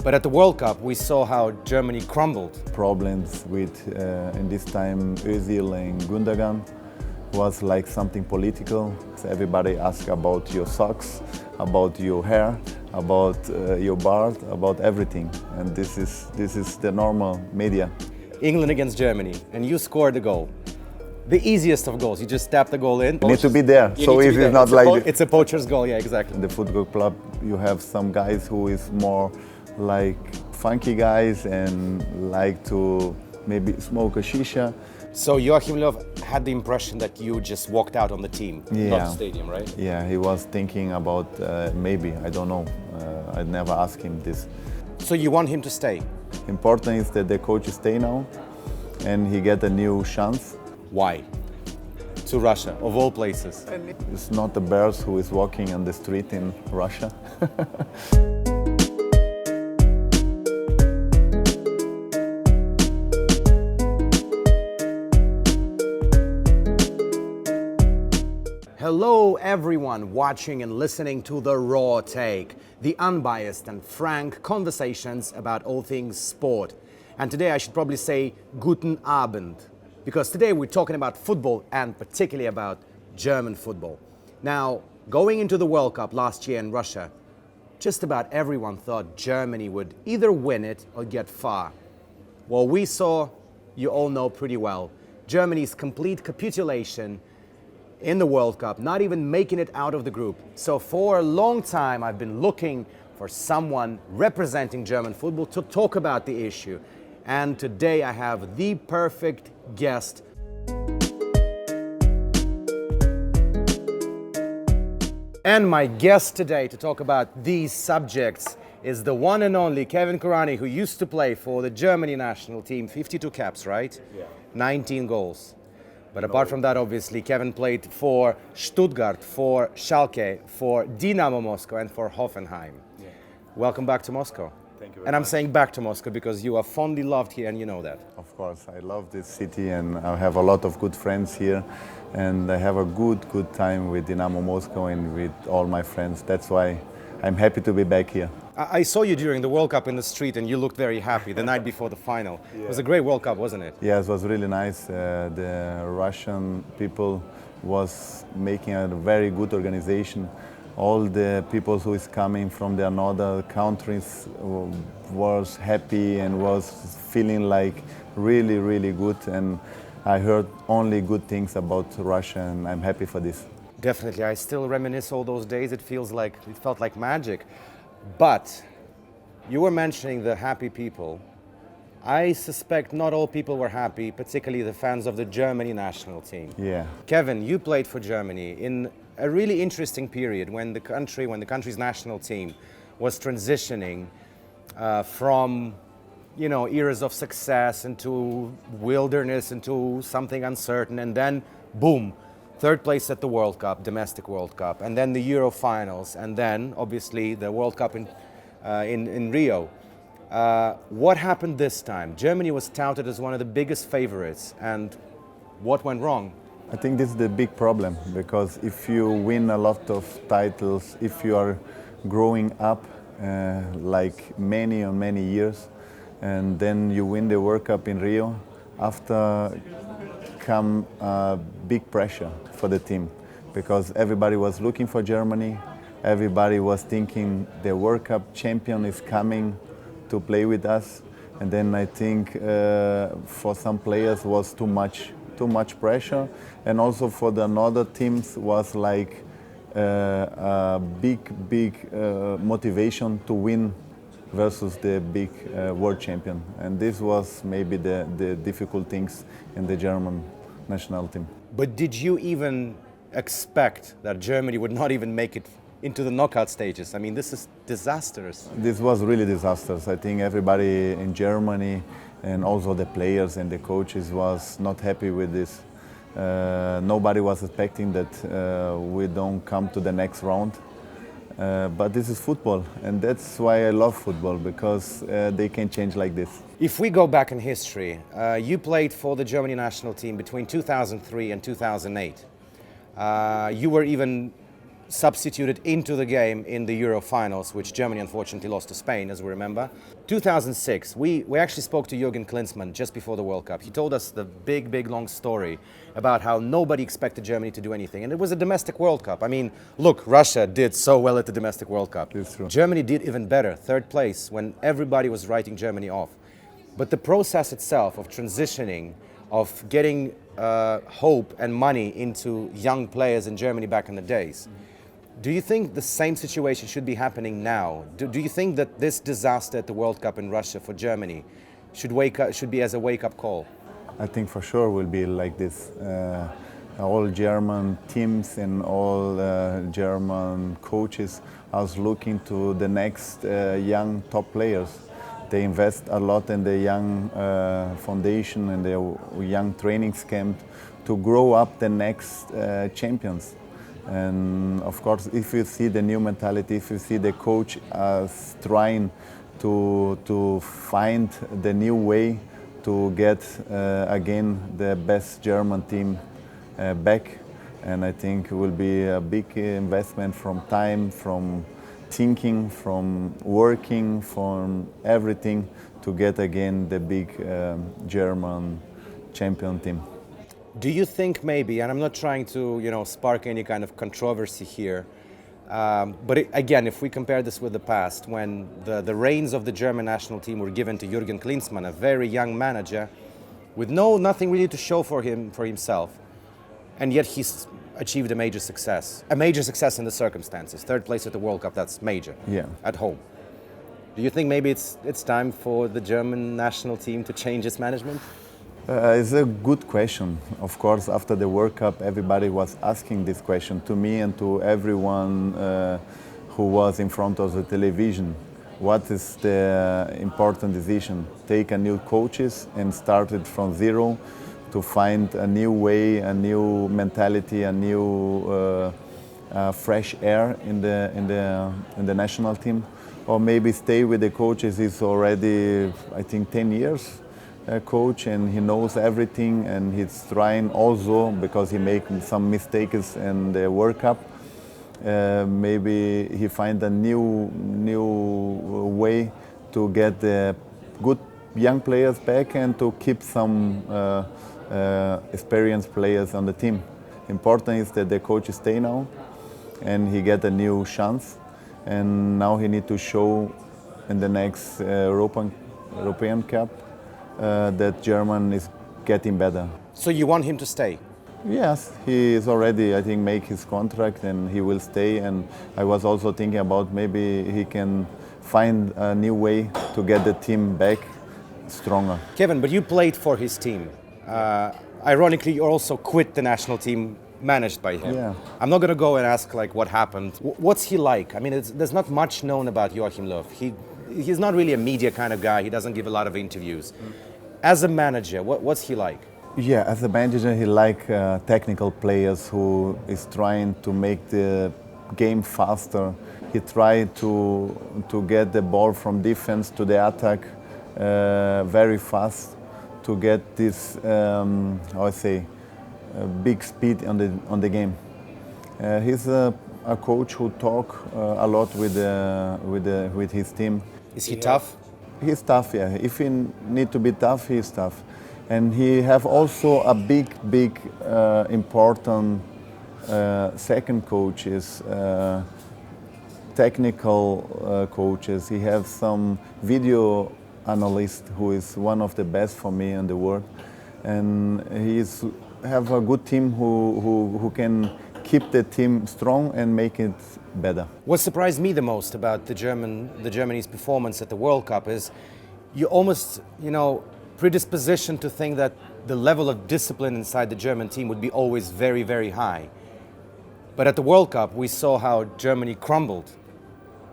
But at the World Cup, we saw how Germany crumbled. Problems with, in this time, Özil and Gundogan was like something political. So everybody asked about your socks, about your hair, about your beard, about everything. And this is the normal media. England against Germany, and you scored the goal. The easiest of goals. You just tap the goal in. You need to be there. So if it's not like it's a poacher's goal, yeah, exactly. In the football club, you have some guys who is more like funky guys and like to maybe smoke a shisha. So Joachim Löw had the impression that you just walked out on the team, not the stadium, right? Yeah, he was thinking about maybe, I don't know. I never asked him this. So you want him to stay? Important is that the coach stay now and he get a new chance. Why? To Russia, of all places. It's not the Bears who is walking on the street in Russia. Hello everyone watching and listening to The Raw Take, the unbiased and frank conversations about all things sport. And today I should probably say Guten Abend, because today we're talking about football and particularly about German football. Now, going into the World Cup last year in Russia, just about everyone thought Germany would either win it or get far. Well, we saw, you all know pretty well, Germany's complete capitulation in the World Cup, not even making it out of the group. So for a long time, I've been looking for someone representing German football to talk about the issue. And today I have the perfect guest. And my guest today to talk about these subjects is the one and only Kevin Kураньи, who used to play for the Germany national team, 52 caps, right? Yeah. 19 goals. But apart from that, obviously, Kevin played for Stuttgart, for Šalke, for Dinamo Moskva, and for Hoffenheim. Yeah. Welcome back to Moscow. Thank you very And I'm much. saying back to Moscow because you are fondly loved here and you know that. Of course, I love this city and I have a lot of good friends here. And I have a good time with Dinámo Moscow and with all my friends. That's why I'm happy to be back here. I saw you during the World Cup in the street and you looked very happy the night before the final. Yeah. It was a great World Cup, wasn't it? Yes, it was really nice. The Russian people was making a very good organization. All the people who is coming from the other countries was happy and was feeling like really good. And I heard only good things about Russia and I'm happy for this. Definitely, I still reminisce all those days. It felt like magic. But you were mentioning the happy people. I suspect not all people were happy, particularly the fans of the Germany national team. Yeah. Kevin, you played for Germany in a really interesting period when the country's national team was transitioning from, eras of success into wilderness, into something uncertain, and then boom, third place at the World Cup, domestic World Cup, and then the Euro finals, and then obviously the World Cup in Rio. What happened this time? Germany was touted as one of the biggest favorites, and what went wrong? I think this is the big problem, because if you win a lot of titles, if you are growing up like many years, and then you win the World Cup in Rio, after come big pressure for the team, because everybody was looking for Germany, everybody was thinking the World Cup champion is coming to play with us, and then I think for some players was too much pressure, and also for the other teams was like a big motivation to win versus the big world champion, and this was maybe the difficult things in the German national team. But did you even expect that Germany would not even make it into the knockout stages? I mean, this is disastrous. This was really disastrous. I think everybody in Germany and also the players and the coaches was not happy with this. Nobody was expecting that we don't come to the next round. But this is football, and that's why I love football, because they can change like this. If we go back in history, you played for the Germany national team between 2003 and 2008. You were even substituted into the game in the Euro finals, which Germany unfortunately lost to Spain, as we remember. 2006, we actually spoke to Jürgen Klinsmann just before the World Cup. He told us the big, long story about how nobody expected Germany to do anything. And it was a domestic World Cup. I mean, look, Russia did so well at the domestic World Cup. It's true. Germany did even better, third place, when everybody was writing Germany off. But the process itself of transitioning, of getting hope and money into young players in Germany back in the days, do you think the same situation should be happening now? Do you think that this disaster at the World Cup in Russia for Germany should be as a wake-up call? I think for sure will be like this. All German teams and all German coaches are looking to the next young top players. They invest a lot in the young foundation and the young training camp to grow up the next champions. And of course, if you see the new mentality, if you see the coach as trying to find the new way to get again the best German team back, and I think it will be a big investment from time, from thinking, from working, from everything to get again the big German champion team. Do you think maybe, and I'm not trying to, spark any kind of controversy here, but again, if we compare this with the past, when the reins of the German national team were given to Jürgen Klinsmann, a very young manager, with nothing really to show for himself, and yet he's achieved a major success in the circumstances. Third place at the World Cup, that's major. Yeah. At home. Do you think maybe it's time for the German national team to change its management? It's a good question. Of course, after the World Cup, everybody was asking this question to me and to everyone who was in front of the television. What is the important decision? Take a new coaches and start it from zero to find a new way, a new mentality, a new fresh air in the national team, or maybe stay with the coaches. He's already, I think, 10 years. Coach, and he knows everything, and he's trying also, because he made some mistakes in the World Cup, maybe he find a new way to get the good young players back and to keep some experienced players on the team. Important is that the coach stay now and he get a new chance, and now he need to show in the next European Cup that German is getting better. So you want him to stay? Yes, he is already, I think, make his contract and he will stay. And I was also thinking about maybe he can find a new way to get the team back stronger. Kevin, but you played for his team. Ironically, you also quit the national team managed by him. Yeah. I'm not going to go and ask what happened. What's he like? I mean, there's not much known about Joachim Löw. He's not really a media kind of guy. He doesn't give a lot of interviews. As a manager, what's he like? Yeah, as a manager, he like technical players who is trying to make the game faster. He tried to get the ball from defense to the attack very fast to get this, big speed on the game. He's a coach who talk a lot with his team. Is he tough? He's tough, yeah. If he need to be tough, he's tough. And he have also a big important second coaches, technical coaches. He has some video analyst who is one of the best for me in the world. And he's have a good team who can keep the team strong and make it better. What surprised me the most about the Germany's performance at the World Cup is you almost, predisposition to think that the level of discipline inside the German team would be always very, very high. But at the World Cup, we saw how Germany crumbled.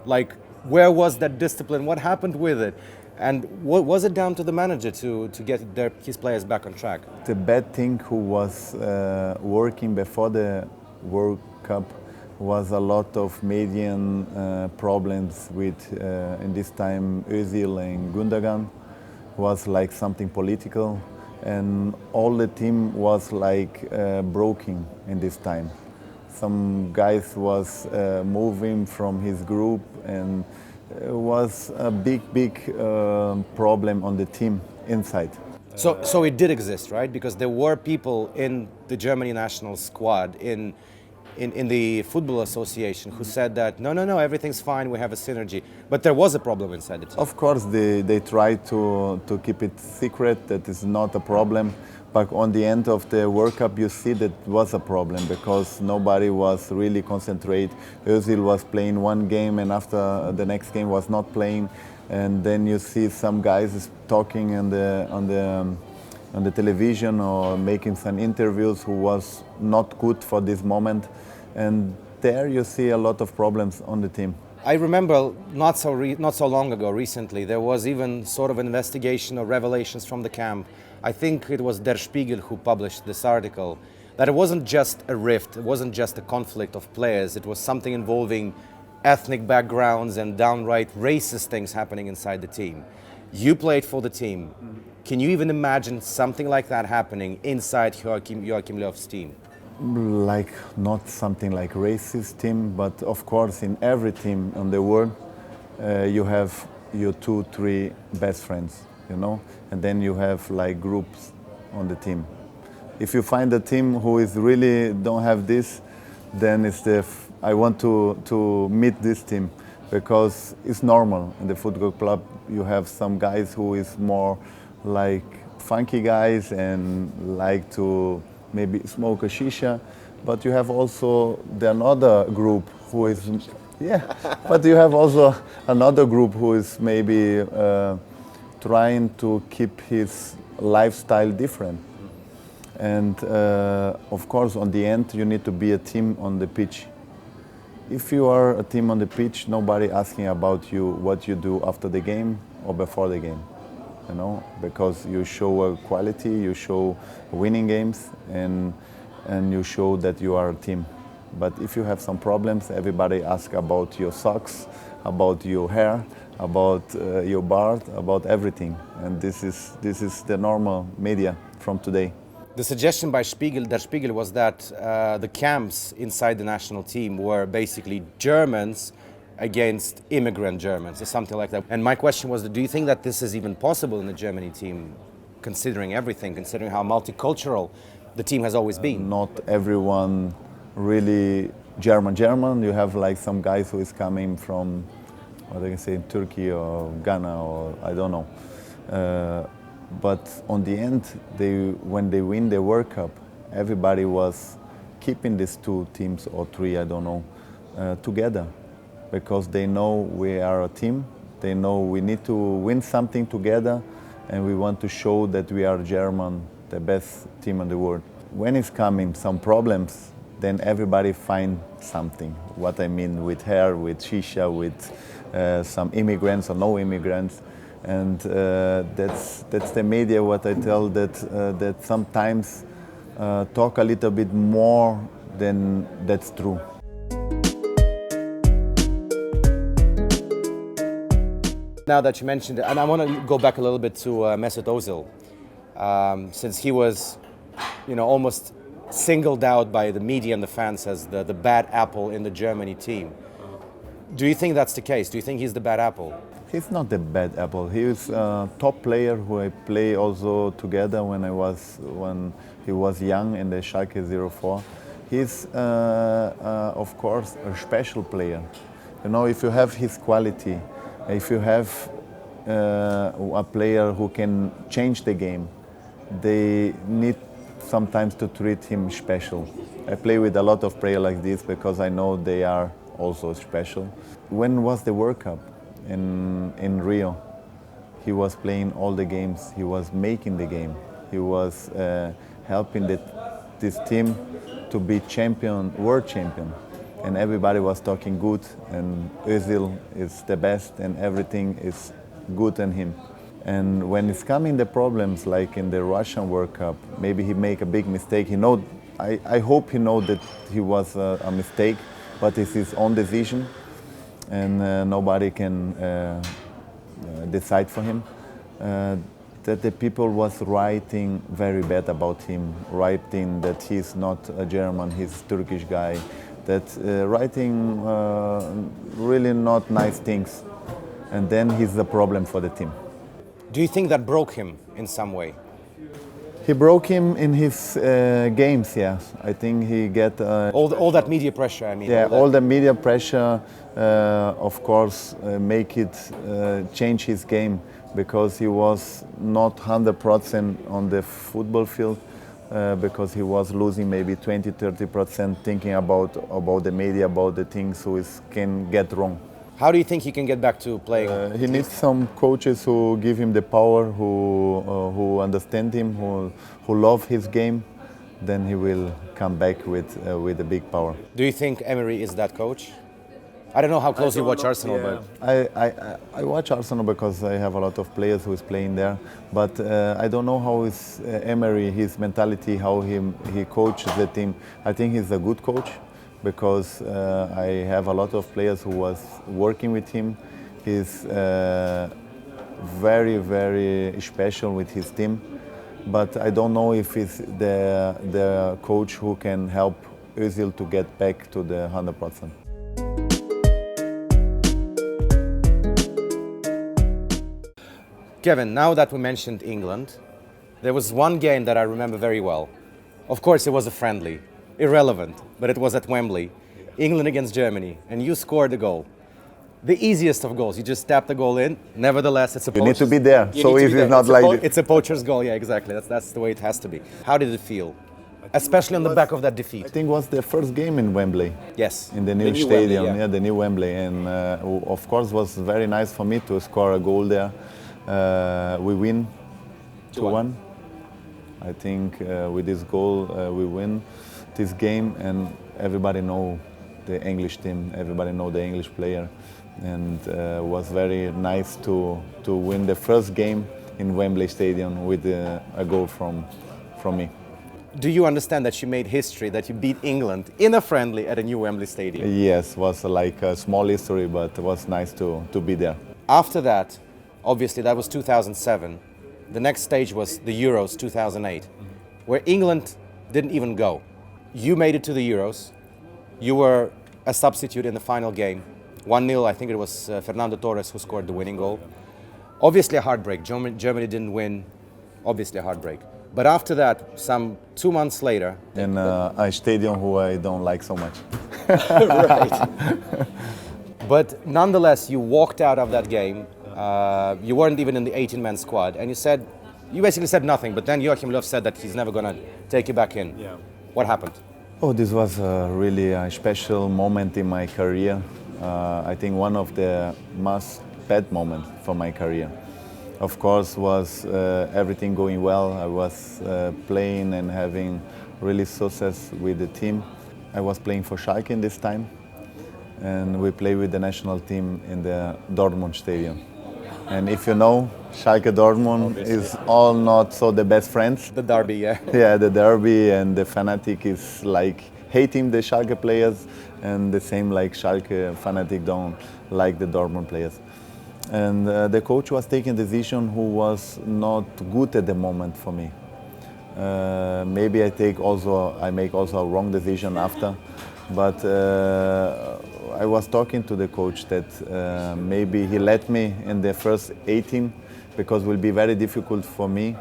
Where was that discipline? What happened with it? And was it down to the manager to get his players back on track? The bad thing who was working before the World Cup was a lot of median problems with, in this time, Özil and Gundogan. Was like something political, and all the team was broken in this time. Some guys was moving from his group, and it was a big problem on the team inside. So it did exist, right? Because there were people in the Germany national squad, in the football association, who said that no, everything's fine, we have a synergy. But there was a problem inside the team. Of course, they try to keep it secret, that is not a problem. But on the end of the World Cup, you see that was a problem because nobody was really concentrate. Özil was playing one game, and after the next game was not playing. And then you see some guys talking on the television or making some interviews who was not good for this moment. And there you see a lot of problems on the team. I remember not so long ago, recently, there was even sort of an investigation or revelations from the camp. I think it was Der Spiegel who published this article, that it wasn't just a rift, it wasn't just a conflict of players, it was something involving ethnic backgrounds and downright racist things happening inside the team. You played for the team. Can you even imagine something like that happening inside Joachim Löw's team? Like not something like racist team, but of course in every team in the world you have your 2-3 best friends, you know, and then you have like groups on the team. If you find a team who is really don't have this, then it's I want to meet this team, because it's normal in the football club. You have some guys who is more like funky guys and like to maybe smoke a shisha, but you have also another group who is, but you have also another group who is maybe trying to keep his lifestyle different. And of course, on the end, you need to be a team on the pitch. If you are a team on the pitch, nobody asking about you what you do after the game or before the game. You know, because you show a quality, you show winning games, and you show that you are a team. But if you have some problems, everybody asks about your socks, about your hair, about your beard, about everything. And this is the normal media from today. The suggestion by Der Spiegel was that the camps inside the national team were basically Germans against immigrant Germans or something like that. And my question was, do you think that this is even possible in the Germany team, considering everything, considering how multicultural the team has always been? Not everyone really German. You have like some guys who is coming from, what I can say, Turkey or Ghana or I don't know. But on the end, when they win the World Cup, everybody was keeping these 2 teams or 3, I don't know, together. Because they know we are a team, they know we need to win something together, and we want to show that we are German, the best team in the world. When it's coming some problems, then everybody find something. What I mean with hair, with shisha, with some immigrants or no immigrants. And that's the media, what I tell, that sometimes talk a little bit more than that's true. Now that you mentioned it, and I want to go back a little bit to Mesut Ozil, since he was, almost singled out by the media and the fans as the bad apple in the Germany team. Do you think that's the case? Do you think he's the bad apple? He's not the bad apple. He is a top player who I play also together when he was young in the Schalke 04. He's of course a special player. If you have his quality, if you have a player who can change the game, they need sometimes to treat him special. I play with a lot of players like this because I know they are also special. When was the World Cup? In Rio. He was playing all the games, he was making the game, he was helping this team to be world champion. And everybody was talking good, and Özil is the best, and everything is good in him. And when it's coming the problems, like in the Russian World Cup, maybe he make a big mistake. I hope he knows that he was a mistake, but it's his own decision, and nobody can decide for him. that the people was writing very bad about him, writing that he's not a German, he's a Turkish guy, that writing really not nice things. And then he's the problem for the team. Do you think that broke him in some way? He broke him in his games, yes. I think he get... all that media pressure, I mean. Yeah, all the media pressure, of course, make it change his game, because he was not 100% on the football field, because he was losing maybe 20-30% thinking about the media, about the things who can get wrong. How do you think he can get back to playing? He needs some coaches who give him the power, who understand him, who love his game. Then he will come back with a big power. Do you think Emery is that coach? I don't know how close you watch Arsenal, but I watch Arsenal because I have a lot of players who is playing there. But I don't know how is Emery, his mentality, how he coaches the team. I think he's a good coach, because I have a lot of players who was working with him. He's very, very special with his team. But I don't know if he's the coach who can help Özil to get back to the 100%. Kevin, now that we mentioned England, there was one game that I remember very well. Of course, it was a friendly. Irrelevant, but it was at Wembley, England against Germany, and you scored the goal. The easiest of goals, you just tap the goal in. Nevertheless, it's a You need to be there, so if it's not like... It's a poacher's goal, yeah, exactly. That's the way it has to be. How did it feel? Especially on the back of that defeat. I think it was the first game in Wembley. Yes. In the new stadium, Wembley, yeah, the new Wembley. And of course, it was very nice for me to score a goal there. We win 2-1. I think with this goal, we win this game, and everybody know the English team, everybody know the English player, and it was very nice to win the first game in Wembley Stadium with a goal from me. Do you understand that you made history, that you beat England in a friendly at a new Wembley Stadium? Yes, was like a small history, but it was nice to be there. After that, obviously that was 2007, the next stage was the Euros 2008, where England didn't even go. You made it to the Euros. You were a substitute in the final game. 1-0, I think it was Fernando Torres who scored the winning goal. Obviously a heartbreak. Germany didn't win. Obviously a heartbreak. But after that, some 2 months later... In a stadium who I don't like so much. Right. But nonetheless, you walked out of that game. You weren't even in the 18-man squad. And you basically said nothing. But then Joachim Löw said that he's never going to take you back in. Yeah. What happened? Oh, this was really a special moment in my career. I think one of the most bad moments for my career. Of course, was everything going well. I was playing and having really success with the team. I was playing for Šalke in this time, and we played with the national team in the Dortmund stadium. And if you know, Schalke Dortmund is all not so the best friends. The derby, yeah. Yeah, the derby, and the fanatic is like hating the Schalke players, and the same like Schalke fanatic don't like the Dortmund players. And the coach was taking a decision who was not good at the moment for me. Maybe I make also a wrong decision after, but I was talking to the coach that maybe he let me in the first 18, because it will be very difficult for me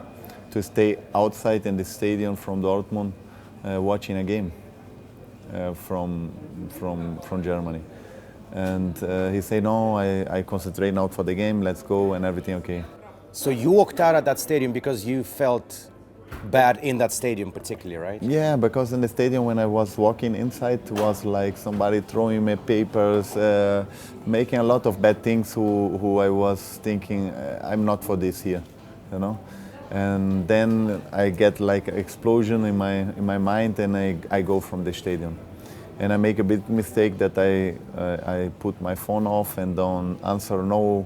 to stay outside in the stadium from Dortmund watching a game from Germany. And he said, no, I concentrate now for the game, let's go, and everything okay. So you walked out of that stadium because you felt bad in that stadium particularly, right? Yeah, because in the stadium when I was walking inside, it was like somebody throwing me papers, making a lot of bad things who I was thinking, I'm not for this here, you know? And then I get like an explosion in my mind, and I go from the stadium. And I make a big mistake that I put my phone off and don't answer no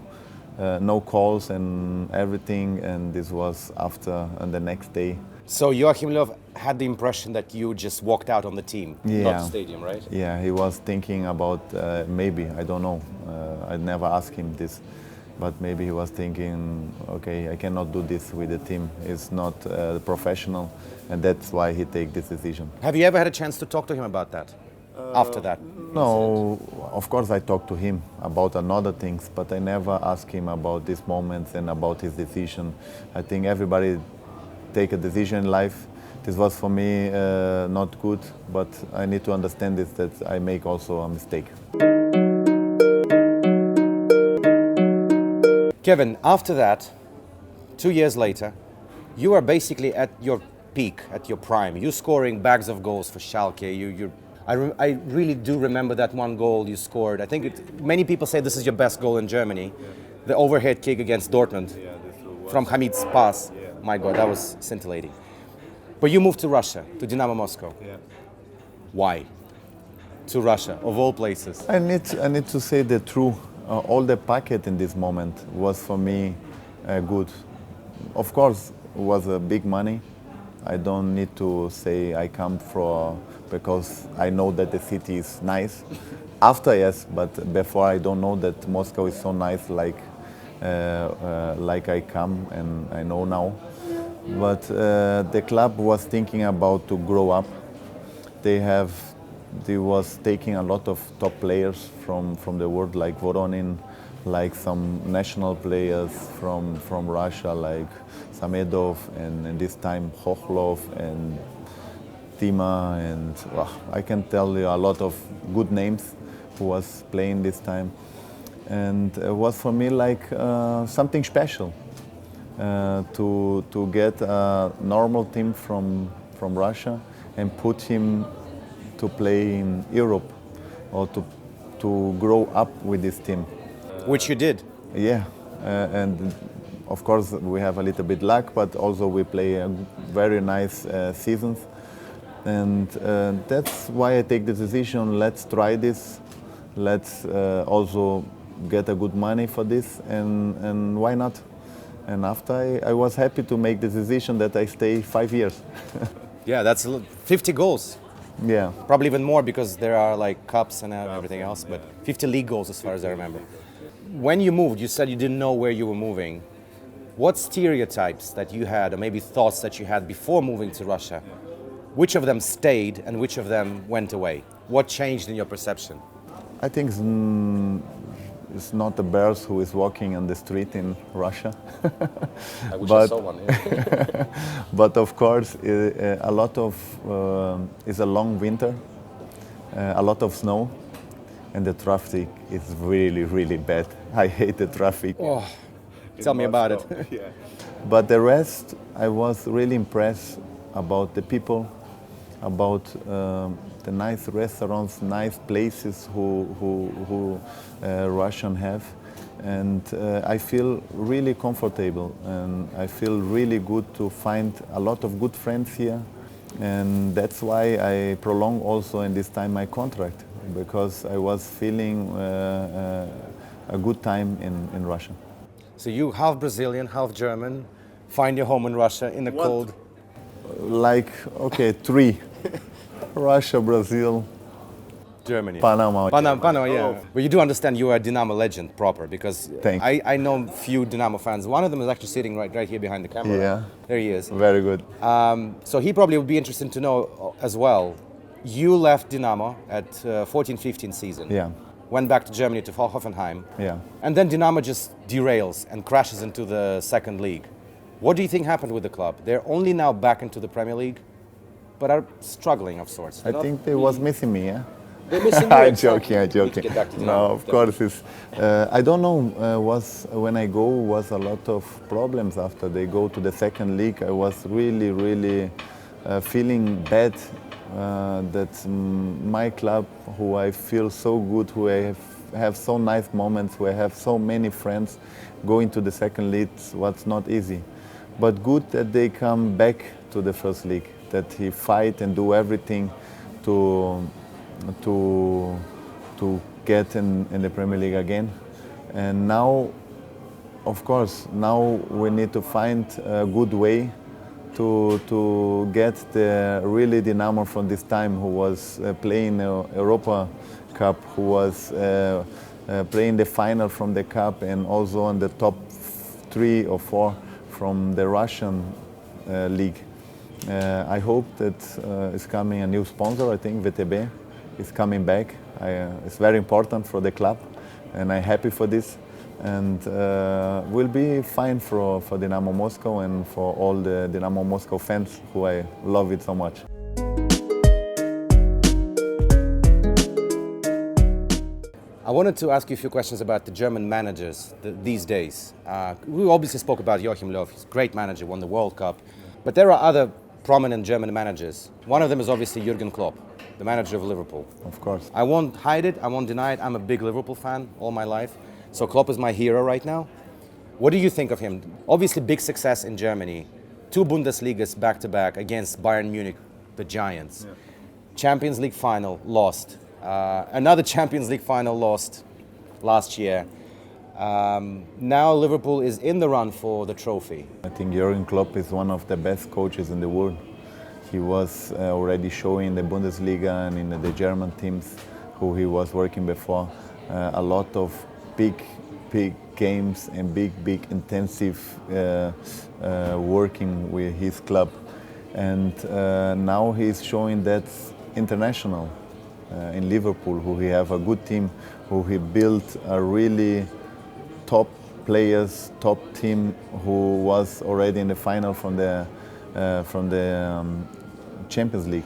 calls and everything, and this was after and the next day. So Joachim Löw had the impression that you just walked out on the team, not the stadium, right? Yeah, he was thinking about maybe, I don't know, I never asked him this. But maybe he was thinking, okay, I cannot do this with the team. It's not professional, and that's why he take this decision. Have you ever had a chance to talk to him about that? After that? No, of course I talked to him about another things, but I never asked him about these moments and about his decision. I think everybody take a decision in life. This was for me not good, but I need to understand this, that I make also a mistake. Kevin, after that, 2 years later, you are basically at your peak, at your prime. You're scoring bags of goals for Schalke. I really do remember that one goal you scored. I think many people say this is your best goal in Germany. Yeah. The overhead kick against Dortmund from Hamid's pass. Yeah. My God, that was scintillating. But you moved to Russia, to Dinámo Moscow. Yeah. Why? To Russia, of all places. I need to say the truth. All the packet in this moment was for me good. Of course, it was a big money. I don't need to say I come from because I know that the city is nice. After, yes, but before I don't know that Moscow is so nice like I come and I know now. But the club was thinking about to grow up. They was taking a lot of top players from the world, like Voronin, like some national players from Russia, like Samedov, and this time Hokhlov and Tima, and I can tell you a lot of good names who was playing this time. And it was for me like something special to get a normal team from Russia and put him to play in Europe or to grow up with this team. Which you did. Yeah, and of course we have a little bit luck, but also we play a very nice seasons. And that's why I take the decision, let's try this, let's also get a good money for this, and why not? And after I was happy to make the decision that I stay 5 years. Yeah, that's 50 goals. Yeah. Probably even more because there are like cups and everything else, but 50 league goals as far as I remember. When you moved, you said you didn't know where you were moving. What stereotypes that you had, or maybe thoughts that you had before moving to Russia, which of them stayed and which of them went away? What changed in your perception? I think it's not the bears who is walking on the street in Russia. I wish I saw one. Yeah. But of course, a lot of it's a long winter, a lot of snow, and the traffic is really, really bad. I hate the traffic. Oh, tell me about it. Yeah. But the rest, I was really impressed about the people, about the nice restaurants, nice places who Russian have, and I feel really comfortable, and I feel really good to find a lot of good friends here, and that's why I prolong also in this time my contract, because I was feeling a good time in Russia. So you half Brazilian, half German, find your home in Russia in the cold. Like, okay, 3. Russia, Brazil, Germany. Panama. Panama, yeah. Oh. But you do understand you are a Dinamo legend proper, because I know few Dinamo fans. One of them is actually sitting right here behind the camera. Yeah. There he is. Very good. So he probably would be interested to know as well. You left Dinamo at 14-15 season. Yeah. Went back to Germany to Hoffenheim. Yeah. And then Dinamo just derails and crashes into the second league. What do you think happened with the club? They're only now back into the Premier League, but are struggling of sorts. I think they was missing me, yeah? They're missing you. I'm joking. Get back to Dinamo. No, of course. It's, I don't know, when I go was a lot of problems after they go to the second league. I was really, really feeling bad that my club, who I feel so good, who I have so nice moments, who I have so many friends, going to the second league was not easy. But good that they come back to the first league, that he fight and do everything to get in the Premier League again. And now, of course, now we need to find a good way to get the really Dinamo from this time, who was playing Europa Cup, who was playing the final from the cup and also on the top 3 or 4 from the Russian league. I hope that is coming a new sponsor. I think VTB is coming back. It's very important for the club, and I'm happy for this. And will be fine for Dinámo Moscow and for all the Dinámo Moscow fans who I love it so much. I wanted to ask you a few questions about the German managers these days. We obviously spoke about Joachim Löw. He's a great manager, won the World Cup. But there are other prominent German managers. One of them is obviously Jürgen Klopp, the manager of Liverpool. Of course. I won't hide it, I won't deny it. I'm a big Liverpool fan all my life. So Klopp is my hero right now. What do you think of him? Obviously big success in Germany. 2 Bundesligas back-to-back against Bayern Munich, the Giants. Yeah. Champions League final, lost. Another Champions League final lost last year. Now Liverpool is in the run for the trophy. I think Jürgen Klopp is one of the best coaches in the world. He was already showing the Bundesliga and in the German teams who he was working before a lot of big games and big intensive working with his club. And now he's showing that international. In Liverpool, who he have a good team, who he built a really top players, top team, who was already in the final from the Champions League.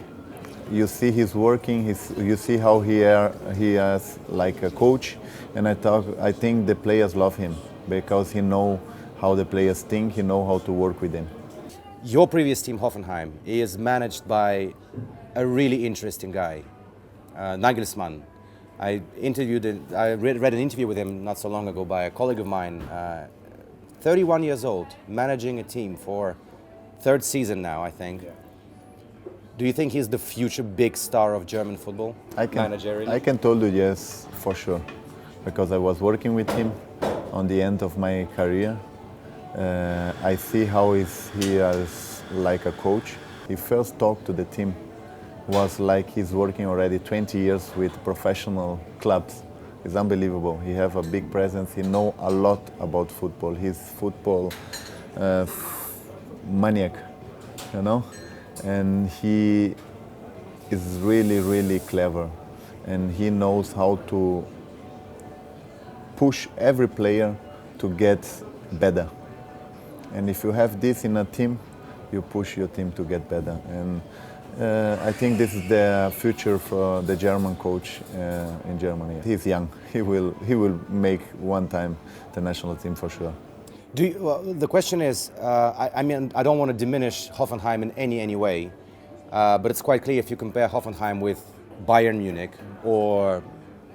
You see he's working. You see how he has like a coach, and I think the players love him because he know how the players think. He know how to work with them. Your previous team, Hoffenheim, is managed by a really interesting guy. Nagelsmann. I read an interview with him not so long ago by a colleague of mine, 31 years old, managing a team for 3rd season now, I think. Yeah. Do you think he's the future big star of German football? I can tell you yes, for sure, because I was working with him on the end of my career. I see how he is like a coach. He first talked to the team was like he's working already 20 years with professional clubs. It's unbelievable. He have a big presence. He know a lot about football. He's football maniac, you know? And he is really clever. And he knows how to push every player to get better. And if you have this in a team, you push your team to get better. And I think this is the future for the German coach in Germany. He's young. He will make one time the national team for sure. The question is, I mean, I don't want to diminish Hoffenheim in any way, but it's quite clear if you compare Hoffenheim with Bayern Munich or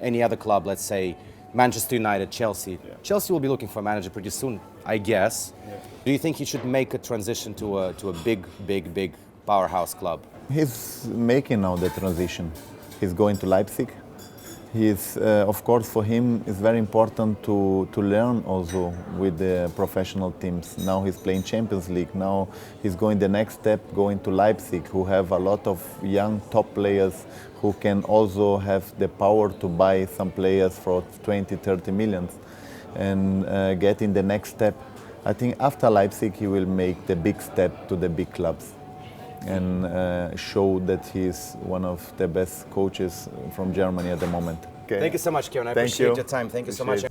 any other club, let's say Manchester United, Chelsea. Yeah. Chelsea will be looking for a manager pretty soon, I guess. Yeah. Do you think he should make a transition to a big powerhouse club? He's making now the transition. He's going to Leipzig. He's, of course, for him, it's very important to learn also with the professional teams. Now he's playing Champions League. Now he's going the next step, going to Leipzig, who have a lot of young top players who can also have the power to buy some players for 20, 30 millions and get in the next step. I think after Leipzig, he will make the big step to the big clubs and show that he's one of the best coaches from Germany at the moment. Okay. Thank you so much, Kevin. I appreciate your time. Thank you so much.